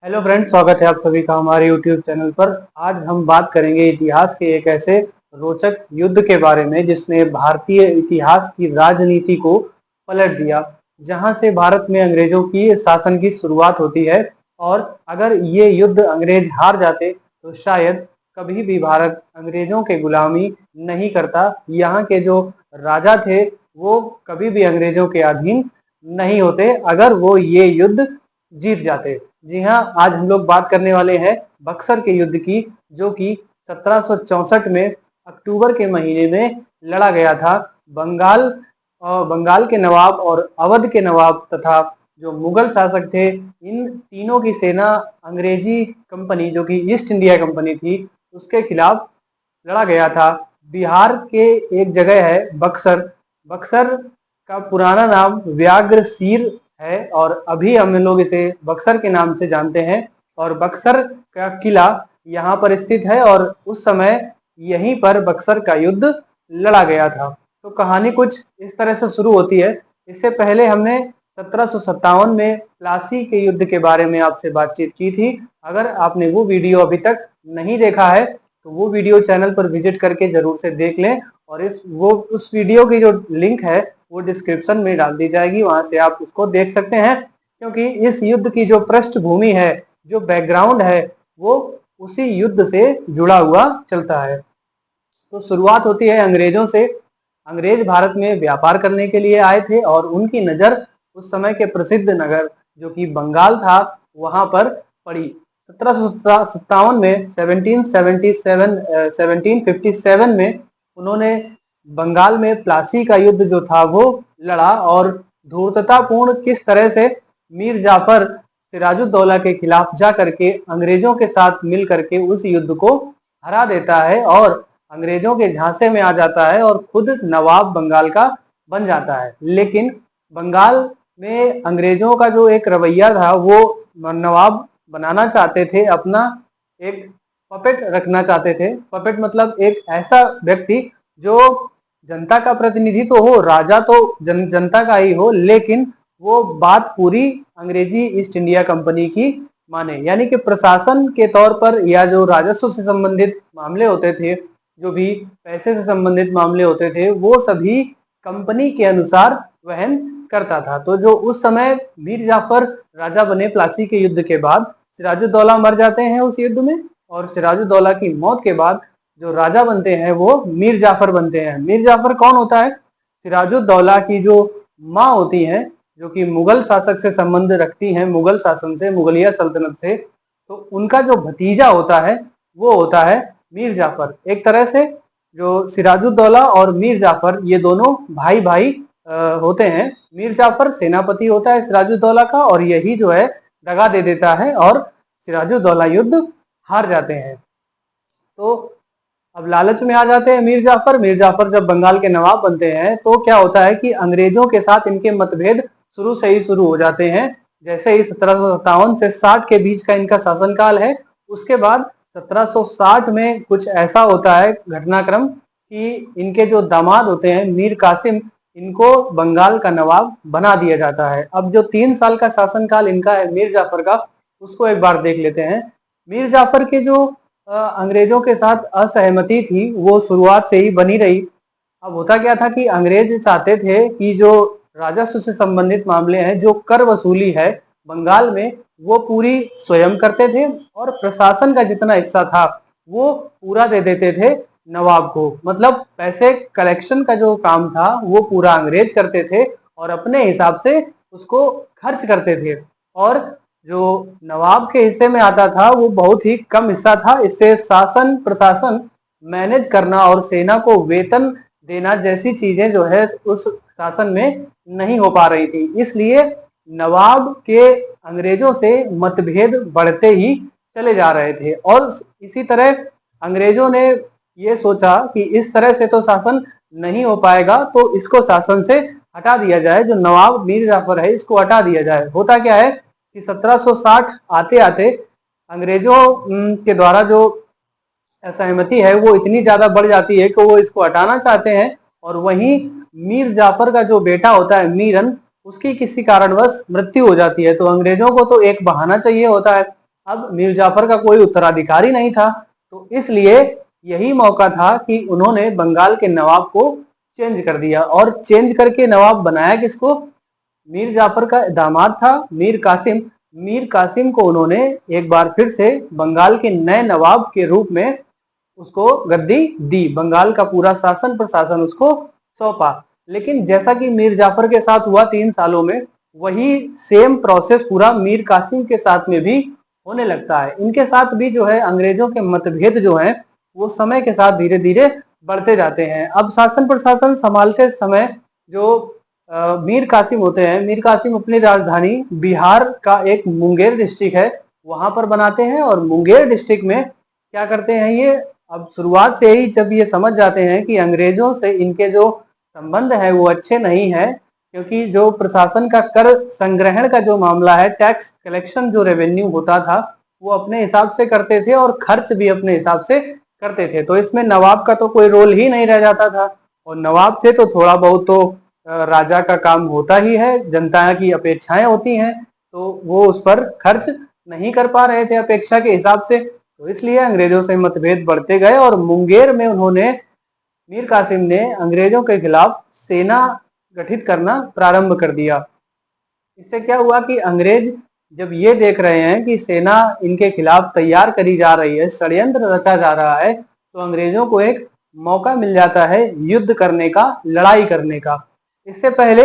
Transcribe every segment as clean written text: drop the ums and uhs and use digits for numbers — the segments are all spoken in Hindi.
हेलो फ्रेंड्स, स्वागत है आप सभी का हमारे यूट्यूब चैनल पर। आज हम बात करेंगे इतिहास के एक ऐसे रोचक युद्ध के बारे में जिसने भारतीय इतिहास की राजनीति को पलट दिया, जहां से भारत में अंग्रेजों की शासन की शुरुआत होती है। और अगर ये युद्ध अंग्रेज हार जाते तो शायद कभी भी भारत अंग्रेजों के गुलामी नहीं करता। यहाँ के जो राजा थे वो कभी भी अंग्रेजों के अधीन नहीं होते अगर वो ये युद्ध जीत जाते। जी हाँ, आज हम लोग बात करने वाले हैं बक्सर के युद्ध की, जो कि 1764 में अक्टूबर के महीने में लड़ा गया था। बंगाल के नवाब और अवध के नवाब तथा जो मुगल शासक थे, इन तीनों की सेना अंग्रेजी कंपनी जो कि ईस्ट इंडिया कंपनी थी उसके खिलाफ लड़ा गया था। बिहार के एक जगह है बक्सर। बक्सर का पुराना नाम व्याघ्रशीर है और अभी हम लोग इसे बक्सर के नाम से जानते हैं। और बक्सर का किला यहाँ पर स्थित है और उस समय यहीं पर बक्सर का युद्ध लड़ा गया था। तो कहानी कुछ इस तरह से शुरू होती है। इससे पहले हमने 1757 में प्लासी के युद्ध के बारे में आपसे बातचीत की थी। अगर आपने वो वीडियो अभी तक नहीं देखा है तो वो वीडियो चैनल पर विजिट करके जरूर से देख लें। और उस वीडियो की जो लिंक है वो डिस्क्रिप्शन में डाल दी जाएगी, वहां से आप उसको देख सकते हैं। क्योंकि इस युद्ध की जो पृष्ठभूमि है, जो बैकग्राउंड है, वो उसी युद्ध से जुड़ा हुआ चलता है। तो शुरुआत होती है अंग्रेजों से। अंग्रेज भारत में व्यापार करने के लिए आए थे और उनकी नजर उस समय के प्रसिद्ध नगर जो कि बंगाल था वहां पर पड़ी। 1757 में 1757 में उन्होंने बंगाल में प्लासी का युद्ध जो था वो लड़ा। और धूर्ततापूर्ण किस तरह से मीर जाफर सिराजुद्दौला के खिलाफ जा करके अंग्रेजों के साथ मिल करके उस युद्ध को हरा देता है और अंग्रेजों के झांसे में आ जाता है और खुद नवाब बंगाल का बन जाता है। लेकिन बंगाल में अंग्रेजों का जो एक रवैया था, वो नवाब बनाना चाहते थे, अपना एक पपेट रखना चाहते थे। पपेट मतलब एक ऐसा व्यक्ति जो जनता का प्रतिनिधि तो हो, राजा तो जनता का ही हो, लेकिन वो बात पूरी अंग्रेजी ईस्ट इंडिया कंपनी की माने। यानी कि प्रशासन के तौर पर या जो राजस्व से संबंधित मामले होते थे, जो भी पैसे से संबंधित मामले होते थे, वो सभी कंपनी के अनुसार वहन करता था। तो जो उस समय मीर जाफर राजा बने प्लासी के युद्ध के बाद, सिराजुद्दौला मर जाते हैं उस युद्ध में। और सिराजुद्दौला की मौत के बाद जो राजा बनते हैं वो मीर जाफर बनते हैं। मीर जाफर कौन होता है? सिराजुद्दौला की जो माँ होती हैं, जो कि मुगल शासक से संबंध रखती हैं, मुगल शासन से, मुगलिया सल्तनत से, तो उनका जो भतीजा होता है वो होता है मीर जाफर। एक तरह से जो सिराजुद्दौला और मीर जाफर ये दोनों भाई भाई होते हैं। मीर जाफर सेनापति होता है सिराजुद्दौला का और यही जो है दगा दे देता है और सिराजुद्दौला युद्ध हार जाते हैं। तो अब लालच में आ जाते हैं मीर जाफर। मीर जाफर जब बंगाल के नवाब बनते हैं तो क्या होता है कि अंग्रेजों के साथ इनके मतभेद शुरू से ही शुरू हो जाते हैं। जैसे ही 1757 से 60 के बीच का इनका शासनकाल है, उसके बाद 1760 में कुछ ऐसा होता है घटनाक्रम कि इनके जो दामाद होते हैं मीर कासिम, इनको बंगाल का नवाब बना दिया जाता है। अब जो 3 साल का शासनकाल इनका है मीर जाफर का, उसको एक बार देख लेते हैं। मीर जाफर के जो अंग्रेजों के साथ असहमति थी वो शुरुआत से ही बनी रही। अब होता क्या था कि अंग्रेज चाहते थे कि जो राजस्व से संबंधित मामले हैं, जो कर वसूली है बंगाल में, वो पूरी स्वयं करते थे और प्रशासन का जितना हिस्सा था वो पूरा दे देते थे नवाब को। मतलब पैसे कलेक्शन का जो काम था वो पूरा अंग्रेज करते थे और अपने हिसाब से उसको खर्च करते थे। और जो नवाब के हिस्से में आता था वो बहुत ही कम हिस्सा था। इससे शासन प्रशासन मैनेज करना और सेना को वेतन देना जैसी चीजें जो है उस शासन में नहीं हो पा रही थी। इसलिए नवाब के अंग्रेजों से मतभेद बढ़ते ही चले जा रहे थे। और इसी तरह अंग्रेजों ने ये सोचा कि इस तरह से तो शासन नहीं हो पाएगा, तो इसको शासन से हटा दिया जाए। जो नवाब मीर जाफर है इसको हटा दिया जाए। होता क्या है कि 1760 आते आते अंग्रेजों के द्वारा जो असहमति है वो इतनी ज्यादा बढ़ जाती है कि वो इसको हटाना चाहते हैं। और वहीं मीर जाफर का जो बेटा होता है मीरन, उसकी किसी कारणवश मृत्यु हो जाती है। तो अंग्रेजों को तो एक बहाना चाहिए होता है अब मीर जाफर का कोई उत्तराधिकारी नहीं था, तो इसलिए यही मौका था कि उन्होंने बंगाल के नवाब को चेंज कर दिया। और चेंज करके नवाब बनाया किसको? मीर जाफर का दामाद था मीर कासिम। मीर कासिम को उन्होंने एक बार फिर से बंगाल के नए नवाब के रूप में उसको गद्दी दी, बंगाल का पूरा शासन प्रशासन उसको सौंपा। लेकिन जैसा कि मीर जाफर के साथ हुआ 3 सालों में, वही सेम प्रोसेस पूरा मीर कासिम के साथ में भी होने लगता है। इनके साथ भी जो है अंग्रेजों के मतभेद जो हैं वो समय के साथ धीरे धीरे बढ़ते जाते हैं। अब शासन प्रशासन संभालते समय जो मीर कासिम होते हैं, मीर कासिम अपनी राजधानी बिहार का एक मुंगेर डिस्ट्रिक्ट है वहां पर बनाते हैं। और मुंगेर डिस्ट्रिक्ट में क्या करते हैं ये, अब शुरुआत से ही जब ये समझ जाते हैं कि अंग्रेजों से इनके जो संबंध है वो अच्छे नहीं है, क्योंकि जो प्रशासन का कर संग्रहण का जो मामला है, टैक्स कलेक्शन जो रेवेन्यू होता था वो अपने हिसाब से करते थे और खर्च भी अपने हिसाब से करते थे, तो इसमें नवाब का तो कोई रोल ही नहीं रह जाता था। और नवाब थे तो थोड़ा बहुत तो राजा का काम होता ही है, जनता की अपेक्षाएं होती हैं, तो वो उस पर खर्च नहीं कर पा रहे थे अपेक्षा के हिसाब से, तो इसलिए अंग्रेजों से मतभेद बढ़ते गए। और मुंगेर में उन्होंने, मीर कासिम ने अंग्रेजों के खिलाफ सेना गठित करना प्रारंभ कर दिया। इससे क्या हुआ कि अंग्रेज जब ये देख रहे हैं कि सेना इनके खिलाफ तैयार करी जा रही है, षड्यंत्र रचा जा रहा है, तो अंग्रेजों को एक मौका मिल जाता है युद्ध करने का, लड़ाई करने का। इससे पहले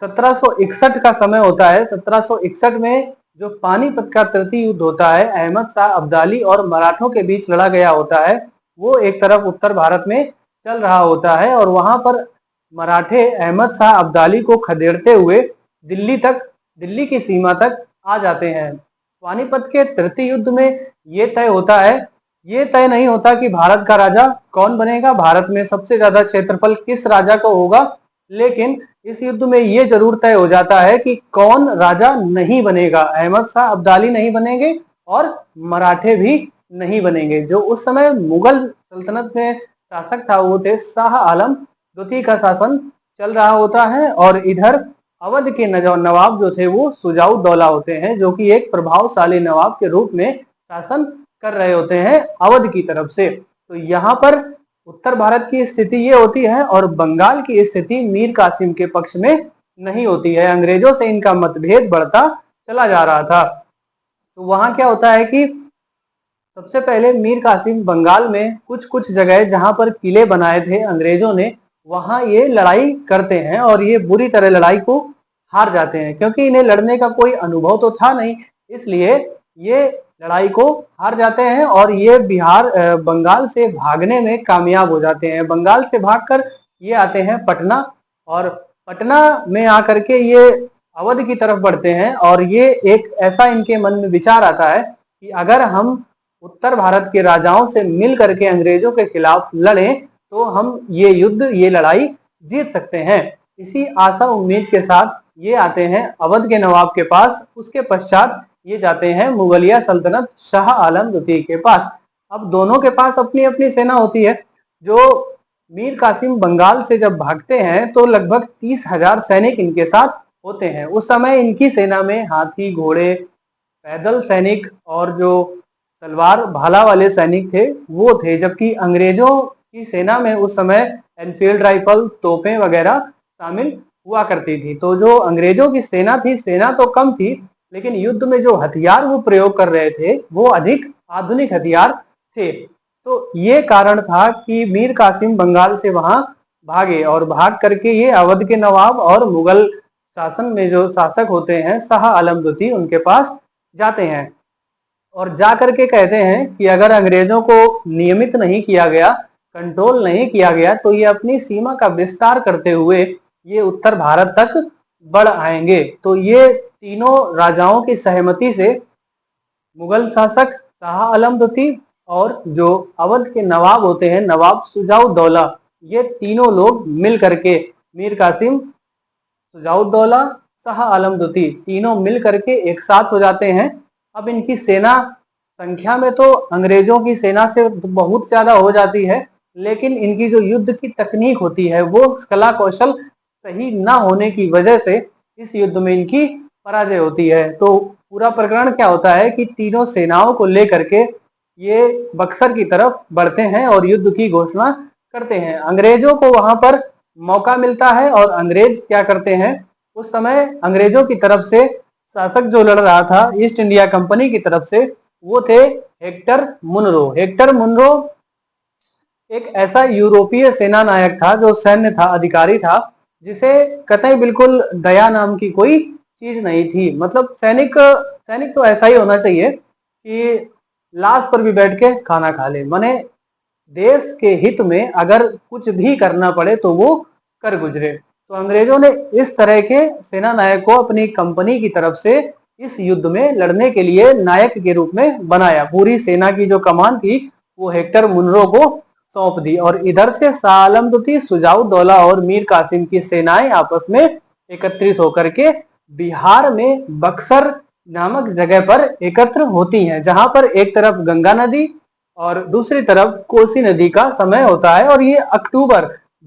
1761 का समय होता है। 1761 में जो पानीपत का तृतीय युद्ध होता है, अहमद शाह अब्दाली और मराठों के बीच लड़ा गया होता है, वो एक तरफ उत्तर भारत में चल रहा होता है और वहां पर मराठे अहमद शाह अब्दाली को खदेड़ते हुए दिल्ली तक, दिल्ली की सीमा तक आ जाते हैं। पानीपत के तृतीय युद्ध में ये तय होता है, ये तय नहीं होता कि भारत का राजा कौन बनेगा, भारत में सबसे ज्यादा क्षेत्रफल किस राजा को होगा, लेकिन इस युद्ध में ये जरूर तय हो जाता है कि कौन राजा नहीं बनेगा। अहमद शाह अब्दाली नहीं बनेंगे और मराठे भी नहीं बनेंगे। जो उस समय मुगल सल्तनत में शासक था वो थे शाह आलम द्वितीय का शासन चल रहा होता है, और इधर अवध के नवाब जो थे वो शुजाउद्दौला होते हैं, जो कि एक प्रभावशाली नवाब के रूप में शासन कर रहे होते हैं अवध की तरफ से। तो यहाँ पर उत्तर भारत की स्थिति ये होती है और बंगाल की स्थिति मीर कासिम के पक्ष में नहीं होती है। अंग्रेजों से इनका मतभेद बढ़ता चला जा रहा था। तो वहां क्या होता है कि सबसे पहले मीर कासिम बंगाल में कुछ कुछ जगह जहां पर किले बनाए थे अंग्रेजों ने, वहां ये लड़ाई करते हैं और ये बुरी तरह लड़ाई को हार जाते हैं, क्योंकि इन्हें लड़ने का कोई अनुभव तो था नहीं, इसलिए ये लड़ाई को हार जाते हैं और ये बंगाल से भागने में कामयाब हो जाते हैं। बंगाल से भागकर ये आते हैं पटना, और पटना में आकर के ये अवध की तरफ बढ़ते हैं। और ये एक ऐसा इनके मन में विचार आता है कि अगर हम उत्तर भारत के राजाओं से मिल करके अंग्रेजों के खिलाफ लड़ें तो हम ये युद्ध, ये लड़ाई जीत सकते हैं। इसी आशा उम्मीद के साथ ये आते हैं अवध के नवाब के पास। उसके पश्चात ये जाते हैं मुगलिया सल्तनत शाह आलम द्वितीय के पास। अब दोनों के पास अपनी अपनी सेना होती है। जो मीर कासिम बंगाल से जब भागते हैं तो लगभग 30,000 सैनिक इनके साथ होते हैं। उस समय इनकी सेना में हाथी, घोड़े, पैदल सैनिक और जो तलवार भाला वाले सैनिक थे वो थे, जबकि अंग्रेजों की सेना में उस समय एनफील्ड राइफल, तोपें वगैरह शामिल हुआ करती थी। तो जो अंग्रेजों की सेना थी, सेना तो कम थी, लेकिन युद्ध में जो हथियार वो प्रयोग कर रहे थे वो अधिक आधुनिक हथियार थे। तो ये कारण था कि मीर कासिम बंगाल से वहां भागे और भाग करके ये अवध के नवाब और मुगल शासन में जो शासक होते हैं शाह आलम द्वितीय, उनके पास जाते हैं और जा करके कहते हैं कि अगर अंग्रेजों को नियमित नहीं किया गया, कंट्रोल नहीं किया गया, तो ये अपनी सीमा का विस्तार करते हुए ये उत्तर भारत तक बढ़ आएंगे। तो ये तीनों राजाओं की सहमति से मुगल शासक शाह आलम द्वितीय और जो अवध के नवाब होते हैं नवाब शुजाउद्दौला, ये तीनों लोग मिल करके मीर कासिम, शुजाउद्दौला, शाह आलम द्वितीय तीनों मिल करके एक साथ हो जाते हैं। अब इनकी सेना संख्या में तो अंग्रेजों की सेना से बहुत ज्यादा हो जाती है, लेकिन इनकी जो युद्ध की तकनीक होती है वो कला कौशल सही ना होने की वजह से इस युद्ध में इनकी पराजय होती है। तो पूरा प्रकरण क्या होता है कि तीनों सेनाओं को लेकर के ये बक्सर की तरफ बढ़ते हैं और युद्ध की घोषणा करते हैं। अंग्रेजों को वहां पर मौका मिलता है और अंग्रेज क्या करते हैं, उस समय अंग्रेजों की तरफ से शासक जो लड़ रहा था ईस्ट इंडिया कंपनी की तरफ से, वो थे हेक्टर मुनरो। हेक्टर मुनरो एक ऐसा यूरोपीय सेना नायक था, जो सैन्य था, अधिकारी था, जिसे कतई बिल्कुल दया नाम की कोई चीज नहीं थी। मतलब सैनिक सैनिक तो ऐसा ही होना चाहिए कि लाश पर भी बैठ के खाना खा ले, माने देश के हित में अगर कुछ भी करना पड़े तो वो कर गुजरे। तो अंग्रेजों ने इस तरह के सेना नायक को अपनी कंपनी की तरफ से इस युद्ध में लड़ने के लिए नायक के रूप में बनाया। पूरी सेना की जो कमान थी वो हेक्टर मुनरो को सौंप दी और इधर से शाह आलम द्वितीय, शुजाउद्दौला और मीर कासिम की सेनाएं आपस में एकत्रित होकर के बिहार में बक्सर नामक जगह पर एकत्र होती हैं, जहां पर एक तरफ गंगा नदी और दूसरी तरफ कोसी नदी का समय होता है। और ये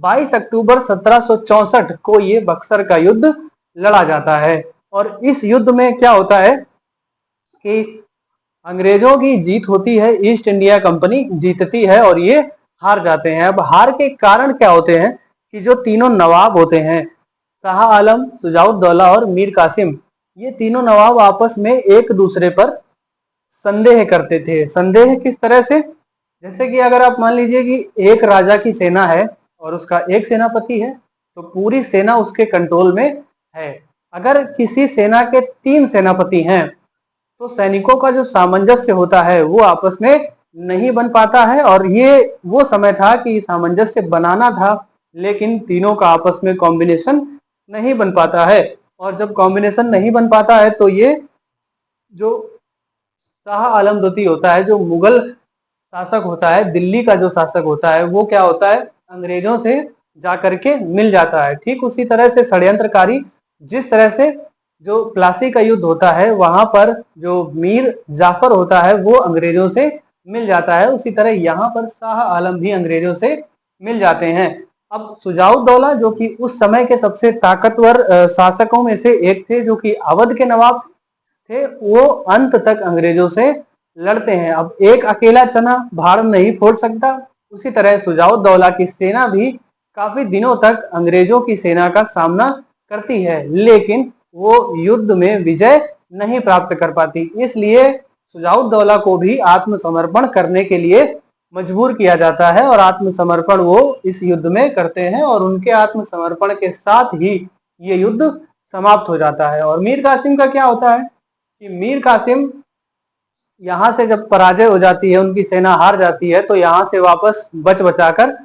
22 अक्टूबर 1764 को ये बक्सर का युद्ध लड़ा जाता है। और इस युद्ध में क्या होता है कि अंग्रेजों की जीत होती है, ईस्ट इंडिया कंपनी जीतती है और ये हार जाते हैं। अब हार के कारण क्या होते हैं कि जो तीनों नवाब होते हैं, शाह आलम, शुजाउद्दौला और मीर कासिम, ये तीनों नवाब आपस में एक दूसरे पर संदेह करते थे। संदेह किस तरह से, जैसे कि अगर आप मान लीजिए कि एक राजा की सेना है और उसका एक सेनापति है, तो पूरी सेना उसके कंट्रोल में है। अगर किसी सेना के 3 सेनापति हैं तो सैनिकों का जो सामंजस्य होता है वो आपस में नहीं बन पाता है। और ये वो समय था कि सामंजस्य बनाना था, लेकिन तीनों का आपस में कॉम्बिनेशन नहीं बन पाता है। और जब कॉम्बिनेशन नहीं बन पाता है तो ये जो शाह आलम द्वितीय होता है, जो मुगल शासक होता है, दिल्ली का जो शासक होता है, वो क्या होता है, अंग्रेजों से जाकर के मिल जाता है। ठीक उसी तरह से षड्यंत्रकारी, जिस तरह से जो प्लासी का युद्ध होता है वहां पर जो मीर जाफर होता है वो अंग्रेजों से मिल जाता है, उसी तरह यहाँ पर शाह आलम भी अंग्रेजों से मिल जाते हैं। अब शुजाउद्दौला जो कि उस समय के सबसे ताकतवर शासकों में से एक थे, जो कि अवध के नवाब थे, वो अंत तक अंग्रेजों से लड़ते हैं। अब एक अकेला चना भाड़ नहीं फोड़ सकता, उसी तरह शुजाउद्दौला की सेना भी काफी दिनों तक अंग्रेजों की सेना का सामना करती है, लेकिन वो युद्ध में विजय नहीं प्राप्त कर पाती। इसलिए शुजाउद्दौला को भी आत्मसमर्पण करने के लिए मजबूर किया जाता है और आत्मसमर्पण वो इस युद्ध में करते हैं और उनके आत्मसमर्पण के साथ ही ये युद्ध समाप्त हो जाता है। और मीर कासिम का क्या होता है कि मीर कासिम यहाँ से जब पराजय हो जाती है, उनकी सेना हार जाती है, तो यहाँ से वापस बच बचाकर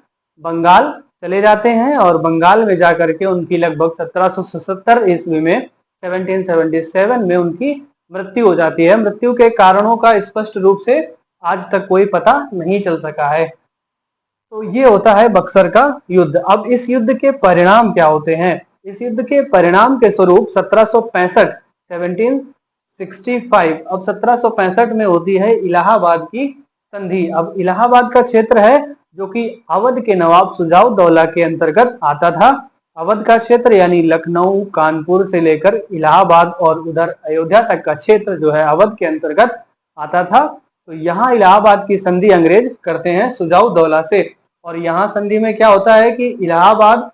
बंगाल चले जाते हैं और बंगाल में जाकर के उनकी लगभग 1777 ईस्वी में 1777 में उनकी मृत्यु हो जाती है। मृत्यु के कारणों का स्पष्ट रूप से आज तक कोई पता नहीं चल सका है। तो ये होता है बक्सर का युद्ध। अब इस युद्ध के परिणाम क्या होते हैं, इस युद्ध के परिणाम के स्वरूप 1765 1765 अब 1765 में होती है इलाहाबाद की संधि। अब इलाहाबाद का क्षेत्र है जो कि अवध के नवाब शुजाउद्दौला के अंतर्गत आता था। अवध का क्षेत्र यानी लखनऊ, कानपुर से लेकर इलाहाबाद और उधर अयोध्या तक का क्षेत्र जो है अवध के अंतर्गत आता था। तो यहाँ इलाहाबाद की संधि अंग्रेज करते हैं शुजाउद्दौला से। और यहाँ संधि में क्या होता है कि इलाहाबाद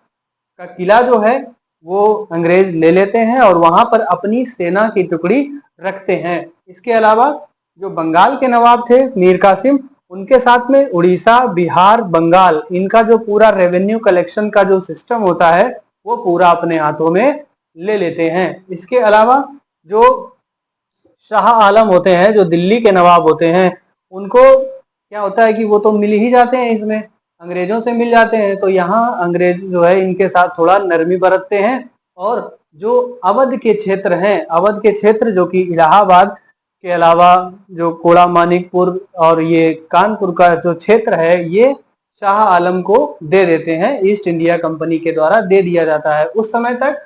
का किला जो है वो अंग्रेज ले लेते हैं और वहां पर अपनी सेना की टुकड़ी रखते हैं। इसके अलावा जो बंगाल के नवाब थे मीर कासिम, उनके साथ में उड़ीसा, बिहार, बंगाल, इनका जो पूरा रेवेन्यू कलेक्शन का जो सिस्टम होता है वो पूरा अपने हाथों में ले लेते हैं। इसके अलावा जो शाह आलम होते हैं, जो दिल्ली के नवाब होते हैं, उनको क्या होता है कि वो तो मिल ही जाते हैं, इसमें अंग्रेजों से मिल जाते हैं। तो यहाँ अंग्रेज जो है इनके साथ थोड़ा नरमी बरतते हैं और जो अवध के क्षेत्र हैं, अवध के क्षेत्र जो कि इलाहाबाद के अलावा जो कोड़ा मानिकपुर और ये कानपुर का जो क्षेत्र है, ये शाह आलम को दे देते हैं, ईस्ट इंडिया कंपनी के द्वारा दे दिया जाता है। उस समय तक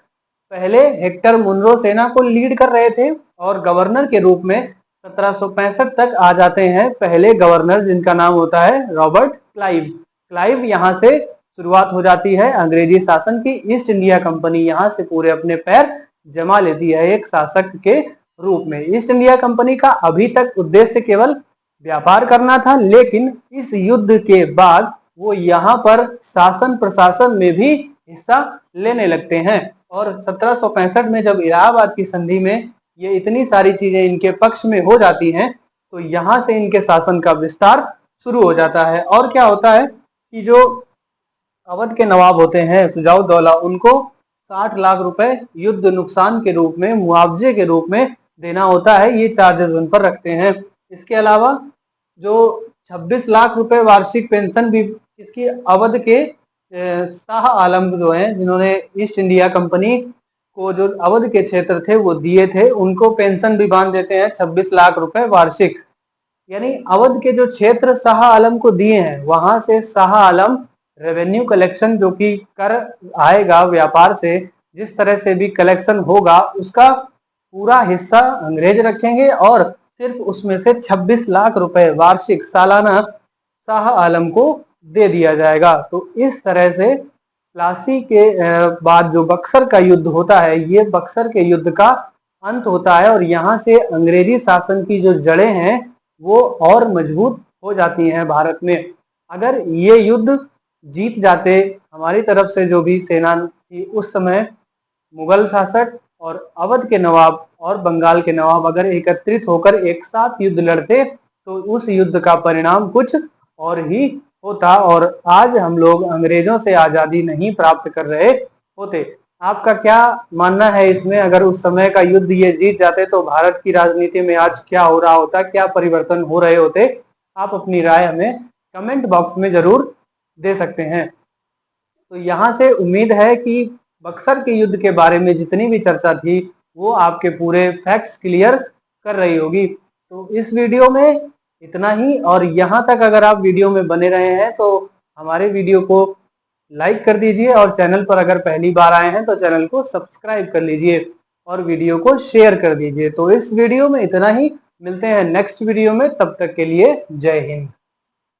पहले हेक्टर मुनरो सेना को लीड कर रहे थे और गवर्नर के रूप में 1765 तक आ जाते हैं पहले गवर्नर, जिनका नाम होता है रॉबर्ट क्लाइव। क्लाइव यहाँ से शुरुआत हो जाती है अंग्रेजी शासन की। ईस्ट इंडिया कंपनी यहाँ से पूरे अपने पैर जमा लेती है एक शासक के रूप में। ईस्ट इंडिया कंपनी का अभी तक उद्देश्य केवल व्यापार करना था, लेकिन इस युद्ध के बाद वो यहाँ पर शासन प्रशासन में भी हिस्सा लेने लगते हैं और 1765 में जब इलाहाबाद की संधि में ये इतनी सारी चीजें इनके पक्ष में हो जाती हैं तो यहाँ से इनके शासन का विस्तार शुरू हो जाता है। और क्या होता है कि जो अवध के नवाब होते हैं शुजाउद्दौला, उनको 60 लाख रुपए युद्ध नुकसान के रूप में, मुआवजे के रूप में देना होता है। ये चार्जेस उन पर रखते हैं। इसके अलावा जो 26 लाख रुपए वार्षिक पेंशन भी इसकी अवध के शाह आलम जो हैं, जिन्होंने ईस्ट इंडिया कंपनी को जो अवध के क्षेत्र थे वो दिए थे, उनको पेंशन भी बांध देते हैं 26 लाख रुपए वार्षिक। यानी अवध के जो क्षेत्र शाह आलम को दिए हैं, वहां से शाह आलम रेवेन्यू कलेक्शन जो कि कर आएगा व्यापार से, जिस तरह से भी कलेक्शन होगा उसका पूरा हिस्सा अंग्रेज रखेंगे और सिर्फ उसमें से 26 लाख रुपए वार्षिक सालाना शाह आलम को दे दिया जाएगा। तो इस तरह से प्लासी के बाद जो बक्सर का युद्ध होता है, ये बक्सर के युद्ध का अंत होता है और यहाँ से अंग्रेजी शासन की जो जड़ें हैं वो और मजबूत हो जाती हैं भारत में। अगर ये युद्ध जीत जाते हमारी तरफ से जो भी सेना थी उस समय, मुगल शासक और अवध के नवाब और बंगाल के नवाब अगर एकत्रित होकर एक साथ युद्ध लड़ते तो उस युद्ध का परिणाम कुछ और ही होता और आज हम लोग अंग्रेजों से आजादी नहीं प्राप्त कर रहे होते। आपका क्या मानना है इसमें? अगर उस समय का युद्ध ये जीत जाते तो भारत की राजनीति में आज क्या हो रहा होता, क्या परिवर्तन हो रहे होते? आप अपनी राय हमें कमेंट बॉक्स में जरूर दे सकते हैं। तो यहाँ से उम्मीद है कि बक्सर के युद्ध के बारे में जितनी भी चर्चा थी वो आपके पूरे फैक्ट्स क्लियर कर रही होगी। तो इस वीडियो में इतना ही, और यहाँ तक अगर आप वीडियो में बने रहे हैं तो हमारे वीडियो को लाइक कर दीजिए और चैनल पर अगर पहली बार आए हैं तो चैनल को सब्सक्राइब कर लीजिए और वीडियो को शेयर कर दीजिए। तो इस वीडियो में इतना ही, मिलते हैं नेक्स्ट वीडियो में, तब तक के लिए जय हिंद।